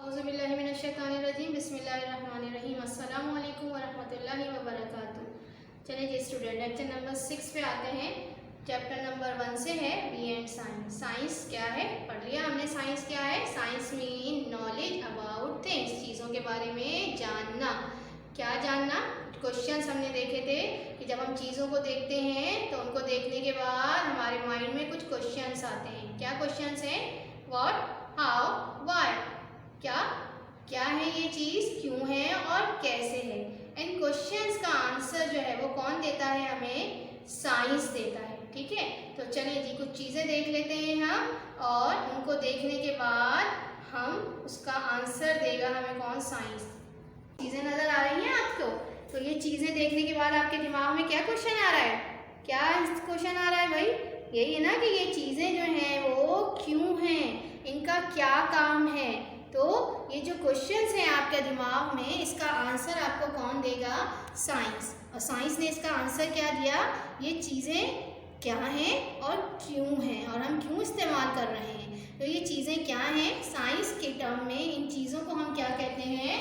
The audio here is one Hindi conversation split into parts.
औज़ुबिल्लाहिमिनश्शैतानिर्रजीम बिस्मिल्लाहिर्रहमानिर्रहीम अस्सलामु अलैकुम वरहमतुल्लाहि वबरकातुहू। चलिए जी स्टूडेंट, लेक्चर नंबर 6 पे आते हैं। चैप्टर नंबर 1 से है बी एंड साइंस। साइंस क्या है पढ़ लिया हमने। साइंस क्या है? Science mean knowledge about things, चीज़ों के बारे में जानना। क्या जानना? क्वेश्चंस हमने देखे थे कि जब हम चीज़ों को देखते हैं तो उनको देखने के बाद हमारे माइंड में कुछ क्वेश्चंस आते हैं। क्या क्वेश्चंस हैं? What, how, why. क्या क्या है ये चीज़, क्यों है और कैसे है। इन क्वेश्चंस का आंसर जो है वो कौन देता है? हमें साइंस देता है। ठीक है, तो चलिए जी कुछ चीज़ें देख लेते हैं हम, और उनको देखने के बाद हम उसका आंसर देगा हमें कौन? साइंस। चीज़ें नज़र आ रही हैं आपको? तो ये चीज़ें देखने के बाद आपके दिमाग में क्या क्वेश्चन आ रहा है? क्या क्वेश्चन आ रहा है भाई? यही है ना कि ये चीज़ें जो हैं वो क्यों हैं, इनका क्या काम है। तो ये जो क्वेश्चंस हैं आपके दिमाग में, इसका आंसर आपको कौन देगा? साइंस। और साइंस ने इसका आंसर क्या दिया? ये चीज़ें क्या हैं और क्यों हैं, और हम क्यों इस्तेमाल कर रहे हैं। तो ये चीज़ें क्या हैं? साइंस के टर्म में इन चीज़ों को हम क्या कहते हैं?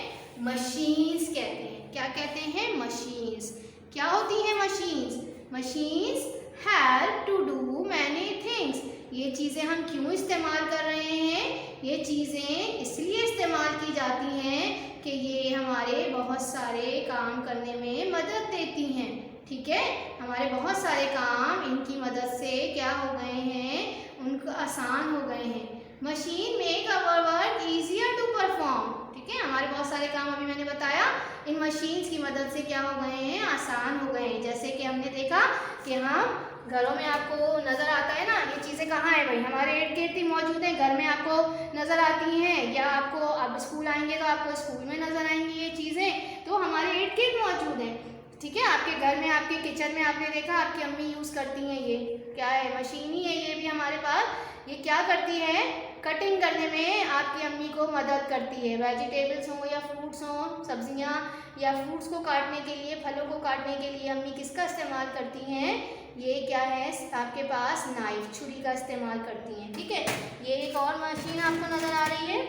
मशीन्स कहते हैं। क्या कहते हैं? मशीन्स। क्या होती हैं machines? Machines help to do many things. ये चीज़ें हम क्यों इस्तेमाल कर रहे हैं? ये चीज़ें इसलिए इस्तेमाल की जाती हैं कि ये हमारे बहुत सारे काम करने में मदद देती हैं। ठीक है, हमारे बहुत सारे काम इनकी मदद से क्या हो गए हैं? उनको आसान हो गए हैं। Machine make our work easier to perform. ठीक है, हमारे बहुत सारे काम अभी मैंने बताया इन मशीन्स की मदद से क्या हो गए हैं? आसान हो गए हैं। जैसे कि हमने देखा कि हम घरों में आपको नज़र आता है ना, ये चीज़ें कहाँ है भाई? हमारे इर्द गिर्द ही मौजूद हैं। घर में आपको नज़र आती हैं, या आपको अब स्कूल आएंगे तो आपको स्कूल में नज़र आएंगी ये चीज़ें, तो हमारे इर्द गिर्द मौजूद हैं। ठीक है, आपके घर में, आपके किचन में आपने देखा आपकी अम्मी यूज़ करती हैं। ये क्या है? मशीन ही है ये भी हमारे पास। ये क्या करती है? कटिंग करने में आपकी अम्मी को मदद करती है। वेजिटेबल्स हों या फ्रूट्स हों, सब्जियां या फ्रूट्स को काटने के लिए, फलों को काटने के लिए अम्मी किसका इस्तेमाल करती हैं? ये क्या है आपके पास? नाइफ, छुरी का इस्तेमाल करती हैं। ठीक है, ये एक और मशीन आपको नज़र आ रही है,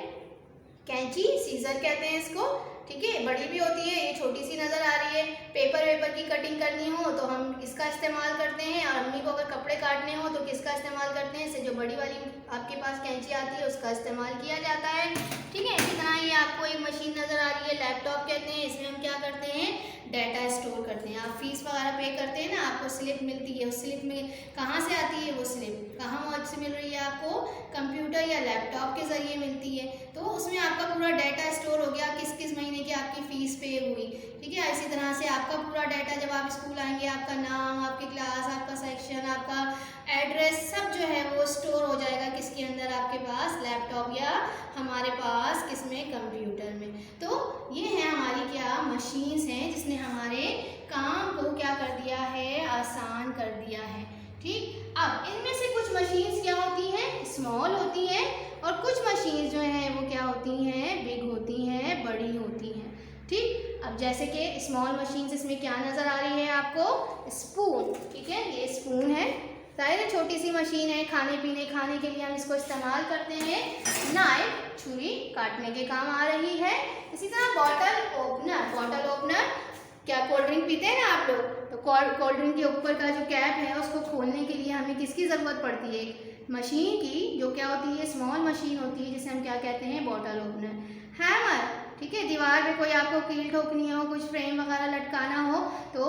कैंची, सीजर कहते हैं इसको। ठीक है, बड़ी भी होती है, ये छोटी सी नज़र आ रही है। पेपर वेपर की कटिंग करनी हो तो हम इसका इस्तेमाल करते हैं, और अम्मी को अगर कपड़े काटने हो तो किसका इस्तेमाल करते हैं? इससे जो बड़ी वाली आपके पास कैंची आती है उसका इस्तेमाल किया जाता है। ठीक है, इसी तरह ये आपको एक मशीन नज़र आ रही है, लैपटॉप कहते हैं। इसमें हम क्या करते हैं? डाटा स्टोर करते हैं। आप फीस वगैरह पे करते हैं ना, आपको स्लिप मिलती है, उस स्लिप में कहाँ से आती है वो स्लिप? कहाँ से मिल रही है आपको? कंप्यूटर या लैपटॉप के ज़रिए मिलती है। तो उसमें आपका पूरा डाटा स्टोर हो गया, किस किस महीने की आपकी फ़ीस पे हुई। ठीक है, इसी तरह से आपका पूरा डाटा जब आप स्कूल आएंगे, आपका नाम, आपकी क्लास, आपका सेक्शन, आपका एड्रेस, सब जो है वो स्टोर हो जाएगा किसके अंदर? आपके पास लैपटॉप, या हमारे पास किसमें? कंप्यूटर में। तो ये है हमारी क्या? मशीन्स हैं, जिसने हमारे काम को क्या कर दिया है? आसान कर दिया है। ठीक, अब इनमें से कुछ मशीन्स क्या होती हैं? स्मॉल होती हैं, और कुछ मशीन्स जो हैं वो क्या होती हैं? बिग होती हैं, बड़ी होती हैं। ठीक, अब जैसे कि स्मॉल मशीन्स, इसमें क्या नज़र आ रही है आपको? स्पून। ठीक है, ये स्पून है, जाहिर है छोटी सी मशीन है, खाने पीने, खाने के लिए हम इसको इस्तेमाल करते हैं। नाइफ, छुरी, काटने के काम आ रही है। इसी तरह बॉटल ओपनर। बॉटल ओपनर, क्या कोल्ड ड्रिंक पीते हैं ना आप लोग, तो कोल्ड ड्रिंक के ऊपर का जो कैप है उसको खोलने के लिए हमें किसकी ज़रूरत पड़ती है? मशीन की, जो क्या होती है? स्मॉल मशीन होती है, जिसे हम क्या कहते हैं? Bottle opener. हैमर, ठीक है, दीवार पे कोई आपको कील ठोकनी हो, कुछ फ्रेम वगैरह लटकाना हो, तो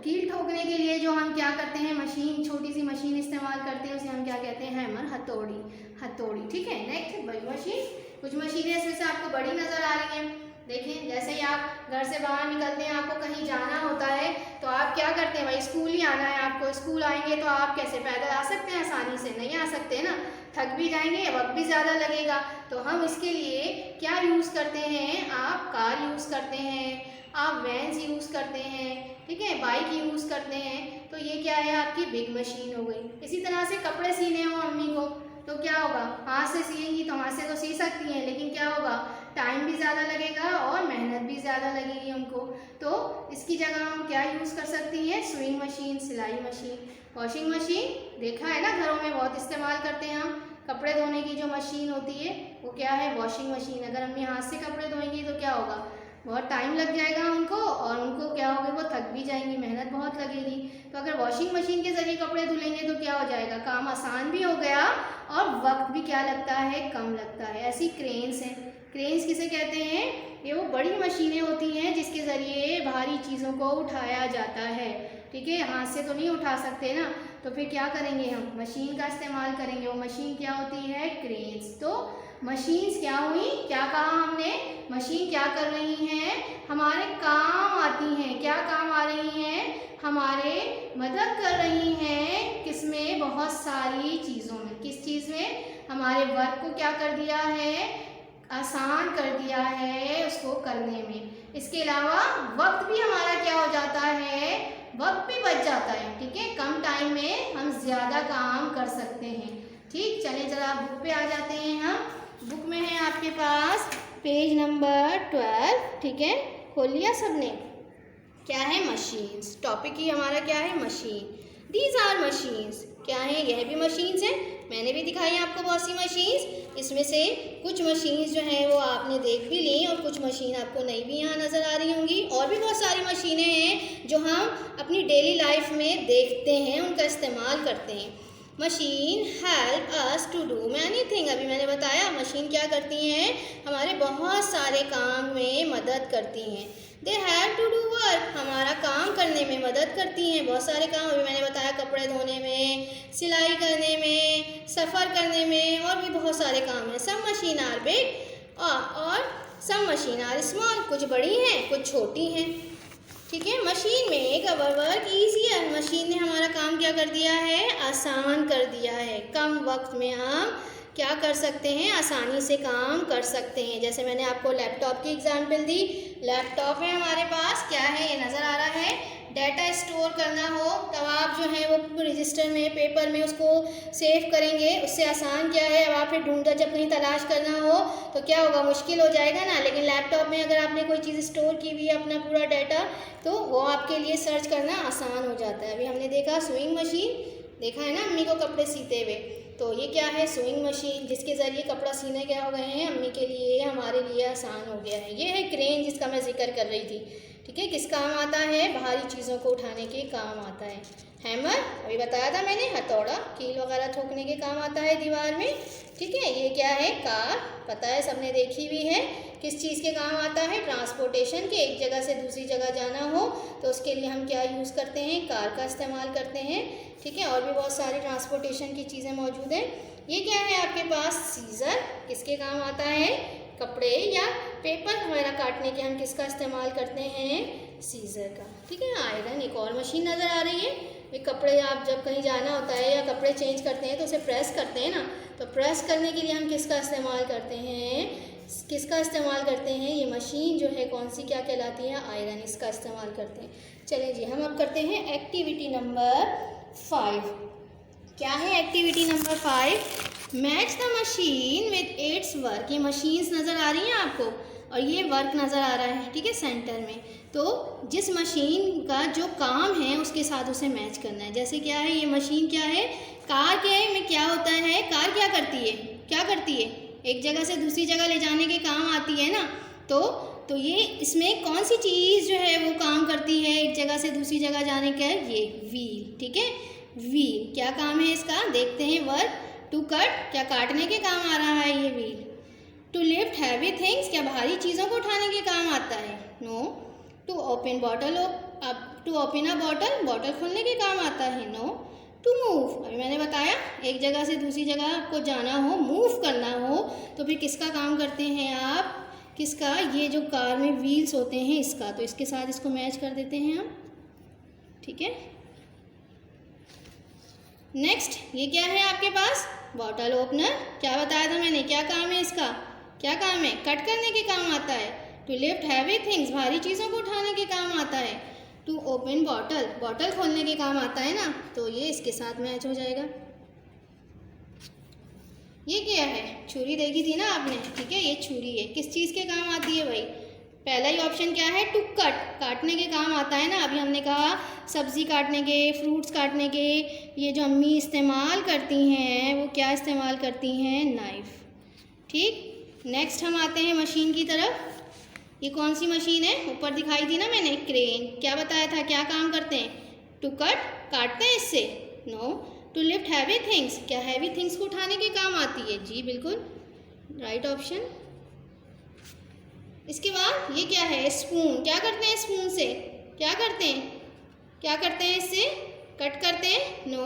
कील ठोकने के लिए जो हम क्या करते हैं? मशीन, छोटी सी मशीन इस्तेमाल करते हैं, उसे हम क्या कहते हैं? हैमर, हथौड़ी। हथौड़ी। ठीक है, नेक्स्ट बड़ी मशीन। कुछ मशीनें इसमें से आपको बड़ी नज़र आ रही हैं। देखें, जैसे ही आप घर से बाहर निकलते हैं, आपको कहीं जाना होता है, तो आप क्या करते हैं भाई? स्कूल ही आना है आपको, स्कूल आएंगे तो आप कैसे? पैदल आ सकते हैं? आसानी से नहीं आ सकते ना, थक भी जाएंगे, वक्त भी ज़्यादा लगेगा। तो हम इसके लिए क्या यूज़ करते हैं? आप कार यूज़ करते हैं, आप वैन्स यूज़ करते हैं, ठीक है, बाइक यूज़ करते हैं। तो ये क्या है? आपकी बिग मशीन हो गई। इसी तरह से कपड़े सीने हो अम्मी को, तो क्या होगा? हाथ से सिएंगी तो हाथ से तो सी सकती हैं, लेकिन क्या होगा? टाइम भी ज़्यादा लगेगा और मेहनत भी ज़्यादा लगेगी उनको। तो इसकी जगह हम क्या यूज़ कर सकती हैं? सुइंग मशीन, सिलाई मशीन। वॉशिंग मशीन देखा है ना, घरों में बहुत इस्तेमाल करते हैं हम। कपड़े धोने की जो मशीन होती है वो क्या है, वॉशिंग मशीन। अगर हम हाथ से कपड़े धोएंगे तो क्या होगा, बहुत टाइम लग जाएगा उनको, और उनको क्या होगा, वो थक भी जाएंगी, मेहनत बहुत लगेगी। तो अगर वॉशिंग मशीन के ज़रिए कपड़े धुलेंगे तो क्या हो जाएगा, काम आसान भी हो गया और वक्त भी क्या लगता है, कम लगता है। ऐसी क्रेन्स हैं। क्रेन्स किसे कहते हैं, ये वो बड़ी मशीनें होती हैं जिसके ज़रिए भारी चीज़ों को उठाया जाता है। ठीक है, हाथ से तो नहीं उठा सकते ना, तो फिर क्या करेंगे, हम मशीन का इस्तेमाल करेंगे। वो मशीन क्या होती है, क्रेन्स। तो मशीन्स क्या हुई, क्या कहा हमने, मशीन क्या कर रही हैं, हमारे काम आती हैं। क्या काम आ रही हैं, हमारे मदद कर रही हैं, किसमें, बहुत सारी चीज़ों में। किस चीज़ में, हमारे वर्क को क्या कर दिया है, आसान कर दिया है उसको करने में। इसके अलावा वक्त भी हमारा क्या हो जाता है, वक्त भी बच जाता है। ठीक है, कम टाइम में हम ज़्यादा काम कर सकते हैं। ठीक, चलिए जरा बुक पे आ जाते हैं हम। बुक में है आपके पास पेज नंबर 12। ठीक है, खोल लिया सबने। क्या है, मशीन्स। टॉपिक ही हमारा क्या है, मशीन। These are machines. क्या है, यह भी मशीन्स हैं। मैंने भी दिखाई आपको बहुत सी मशीन्स। इसमें से कुछ मशीन्स जो हैं वो आपने देख भी ली और कुछ मशीन आपको नई भी यहाँ नज़र आ रही होंगी। और भी बहुत सारी मशीनें हैं जो हम अपनी डेली लाइफ में देखते हैं, उनका इस्तेमाल करते हैं। Machine help us to do many thing. अभी मैंने बताया मशीन क्या करती हैं, हमारे बहुत सारे काम में मदद करती हैं। They have to do work, हमारा काम करने में मदद करती हैं। बहुत सारे काम अभी मैंने बताया, कपड़े धोने में, सिलाई करने में, सफ़र करने में, और भी बहुत सारे काम हैं। सम मशीन आर बिग और सम मशीन आर स्मॉल, कुछ बड़ी हैं कुछ छोटी हैं। ठीक है, मशीन में अवर वर्क ईजियर, मशीन ने हमारा काम क्या कर दिया है, आसान कर दिया है। कम वक्त में हम क्या कर सकते हैं, आसानी से काम कर सकते हैं। जैसे मैंने आपको लैपटॉप की एग्जांपल दी। लैपटॉप है हमारे पास, क्या है, ये नज़र आ रहा है। डाटा स्टोर करना हो तब आप जो है वो रजिस्टर में, पेपर में उसको सेव करेंगे। उससे आसान क्या है, अब आप फिर ढूंढकर जब कहीं तलाश करना हो तो क्या होगा, मुश्किल हो जाएगा ना। लेकिन लैपटॉप में अगर आपने कोई चीज़ स्टोर की हुई है, अपना पूरा डाटा, तो वो आपके लिए सर्च करना आसान हो जाता है। अभी हमने देखा सुइंग मशीन, देखा है ना अम्मी को कपड़े सीते हुए, तो ये क्या है, सुइंग मशीन, जिसके ज़रिए कपड़ा सीने क्या हो गए हैं, अम्मी के लिए, हमारे लिए आसान हो गया है। ये है क्रेन जिसका मैं जिक्र कर रही थी। ठीक है, किस काम आता है, भारी चीज़ों को उठाने के काम आता है। हैमर अभी बताया था मैंने, हथौड़ा, कील वगैरह ठोकने के काम आता है दीवार में। ठीक है, ये क्या है, कार, पता है सबने देखी हुई है। किस चीज़ के काम आता है, ट्रांसपोर्टेशन के, एक जगह से दूसरी जगह जाना हो तो उसके लिए हम क्या यूज़ करते हैं, कार का इस्तेमाल करते हैं। ठीक है, और भी बहुत सारी ट्रांसपोर्टेशन की चीज़ें मौजूद हैं। ये क्या है आपके पास, सीज़र, किसके काम आता है, कपड़े या पेपर वगैरह काटने के हम किसका इस्तेमाल करते हैं, सीज़र का। ठीक है, आयरन, एक और मशीन नज़र आ रही है। ये कपड़े आप जब कहीं जाना होता है या कपड़े चेंज करते हैं तो उसे प्रेस करते हैं ना, तो प्रेस करने के लिए हम किसका इस्तेमाल करते हैं, किसका इस्तेमाल करते हैं, ये मशीन जो है कौन सी क्या कहलाती है, आयरन, इसका इस्तेमाल करते हैं। चलिए जी, हम अब करते हैं एक्टिविटी नंबर 5। क्या है activity number 5, match the machine with its work. ये मशीन्स नज़र आ रही हैं आपको और ये वर्क नज़र आ रहा है। ठीक है, सेंटर में, तो जिस मशीन का जो काम है उसके साथ उसे मैच करना है। जैसे क्या है, ये मशीन क्या है, कार के में क्या होता है, कार क्या करती है, क्या करती है, एक जगह से दूसरी जगह ले जाने के काम आती है ना। तो ये इसमें कौन सी चीज़ जो है वो काम करती है एक जगह से दूसरी जगह जाने का, ये व्हील। ठीक है, व्हील क्या काम है इसका, देखते हैं। वर्क, टू कट, क्या काटने के काम आ रहा है ये wheel. To lift heavy things, क्या भारी चीज़ों को उठाने के काम आता है, no. To open bottle, to open a bottle, bottle खोलने के काम आता है, नो। टू मूव, अभी मैंने बताया एक जगह से दूसरी जगह आपको जाना हो, मूव करना हो तो फिर किसका काम करते हैं आप, किसका, ये जो कार में व्हील्स होते हैं इसका, तो इसके साथ इसको मैच कर देते हैं हम। ठीक है, नेक्स्ट, ये क्या है आपके पास, बॉटल ओपनर, क्या बताया था मैंने, क्या काम है इसका, क्या काम है, कट करने के काम आता है। टू लिफ्ट हैवी थिंग्स, भारी चीज़ों को उठाने के काम आता है। टू ओपन बॉटल, बॉटल खोलने के काम आता है ना, तो ये इसके साथ मैच हो जाएगा। ये क्या है, छुरी देखी थी ना आपने। ठीक है, ये छुरी है, किस चीज़ के काम आती है भाई, पहला ही ऑप्शन क्या है, टू कट, काटने के काम आता है ना। अभी हमने कहा सब्ज़ी काटने के, फ्रूट्स काटने के, ये जो अम्मी इस्तेमाल करती हैं वो क्या इस्तेमाल करती हैं, नाइफ़। ठीक, नेक्स्ट हम आते हैं मशीन की तरफ। ये कौन सी मशीन है, ऊपर दिखाई थी ना मैंने, क्रेन। क्या बताया था, क्या काम करते हैं, टू कट, काटते हैं इससे, no, to lift heavy things, क्या हैवी थिंग्स को उठाने के काम आती है, जी बिल्कुल, राइट ऑप्शन। इसके बाद ये क्या है, स्पून, क्या करते हैं स्पून से, क्या करते हैं, क्या करते हैं इससे, कट करते हैं, no,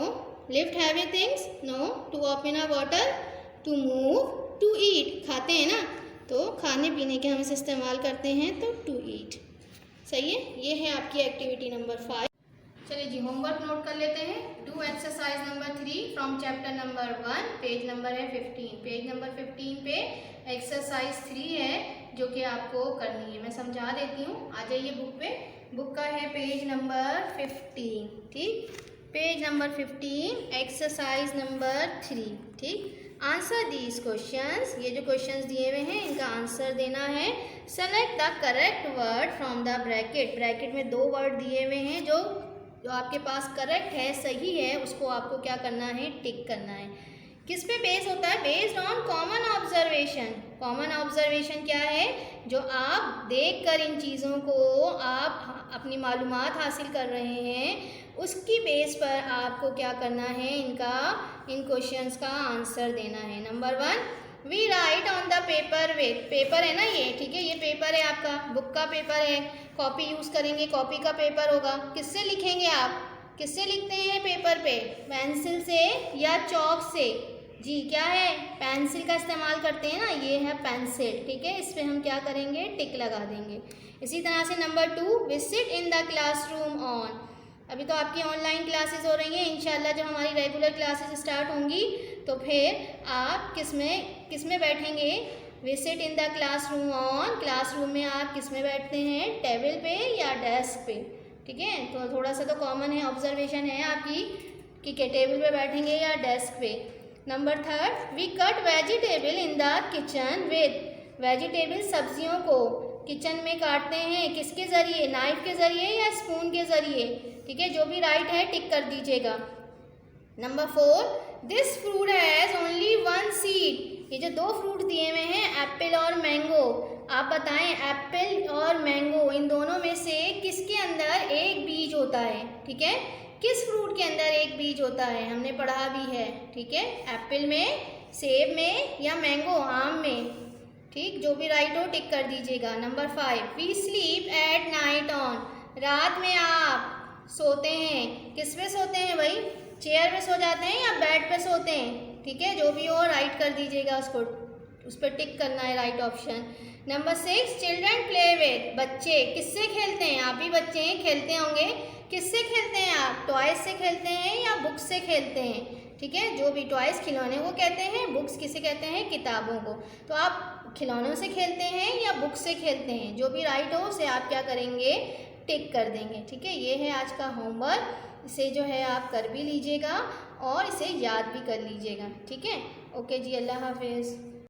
lift heavy things, no, to open a bottle, to move, to eat, खाते हैं ना, तो खाने पीने के हम इसे इस्तेमाल करते हैं, तो टू ईट। सही है, ये है आपकी एक्टिविटी नंबर 5। चलिए जी, होमवर्क नोट कर लेते हैं। Do exercise number 3 from chapter number 1, page number है 15। पेज नंबर 15 पे एक्सरसाइज 3 है जो कि आपको करनी है। मैं समझा देती हूँ, आ जाइए बुक पे। बुक का है पेज नंबर 15, ठीक, पेज नंबर 15, एक्सरसाइज नंबर 3, ठीक। आंसर दीज क्वेश्चंस, ये जो क्वेश्चंस दिए हुए हैं इनका आंसर देना है। Select the correct word from the bracket, bracket में 2 वर्ड दिए हुए हैं, जो आपके पास करेक्ट है, सही है, उसको आपको क्या करना है, टिक करना है। किस पे बेस होता है, based on common observation. Common observation क्या है, जो आप देखकर इन चीज़ों को आप अपनी मालूमात हासिल कर रहे हैं, उसकी बेस पर आपको क्या करना है, इन क्वेश्चंस का आंसर देना है। Number 1, we write on the paper with, paper है ना ये, ठीक है, ये पेपर है आपका, बुक का पेपर है, कॉपी यूज़ करेंगे, कॉपी का पेपर होगा। किससे लिखेंगे आप, किससे लिखते हैं पेपर पे, पेंसिल से या चॉक से, जी क्या है, पेंसिल का इस्तेमाल करते हैं ना, ये है पेंसिल, ठीक है, इस पर हम क्या करेंगे, टिक लगा देंगे। इसी तरह से number 2, visit in the classroom on, अभी तो आपकी ऑनलाइन क्लासेस हो रही हैं, इंशाल्लाह जब हमारी रेगुलर क्लासेस स्टार्ट होंगी तो फिर आप किस में बैठेंगे, visit in the classroom on, classroom में आप किस में बैठते हैं, टेबल पे या डेस्क पे, ठीक है। तो थोड़ा सा तो कॉमन है, ऑब्जर्वेशन है आपकी कि टेबल पे बैठेंगे या डेस्क पे। Number 3, we cut vegetable in the kitchen with, vegetable सब्जियों को किचन में काटते हैं, किसके ज़रिए, नाइफ के ज़रिए या स्पून के ज़रिए, ठीक है, जो भी राइट है टिक कर दीजिएगा। Number 4, this fruit has only 1 seed, ये जो 2 फ्रूट दिए हुए हैं, एप्पल और मैंगो, आप बताएं एप्पल और मैंगो इन दोनों में से किसके अंदर एक बीज होता है, ठीक है, किस फ्रूट के अंदर एक बीज होता है, हमने पढ़ा भी है, ठीक है, एप्पल में, सेब में या मैंगो, आम में, ठीक, जो भी राइट हो टिक कर दीजिएगा। Number 5, we sleep at night on, रात में आप सोते हैं, किस पे सोते हैं भाई, चेयर पे सो जाते हैं या बेड पे सोते हैं, ठीक है, जो भी हो राइट कर दीजिएगा, उसको उस पर टिक करना है, right option. Number 6, children play with, बच्चे किससे खेलते हैं, आप भी बच्चे हैं, खेलते होंगे, किससे खेलते हैं आप, टॉयज से खेलते हैं या बुक्स से खेलते हैं, ठीक है, जो भी टॉयज खिलौने को कहते हैं, बुक्स किसे कहते हैं, किताबों को। तो आप खिलौनों से खेलते हैं या बुक से खेलते हैं, जो भी राइट हो उसे आप क्या करेंगे, टिक कर देंगे, ठीक है। ये है आज का होमवर्क, इसे जो है आप कर भी लीजिएगा और इसे याद भी कर लीजिएगा, ठीक है। ओके जी, अल्लाह हाफिज़।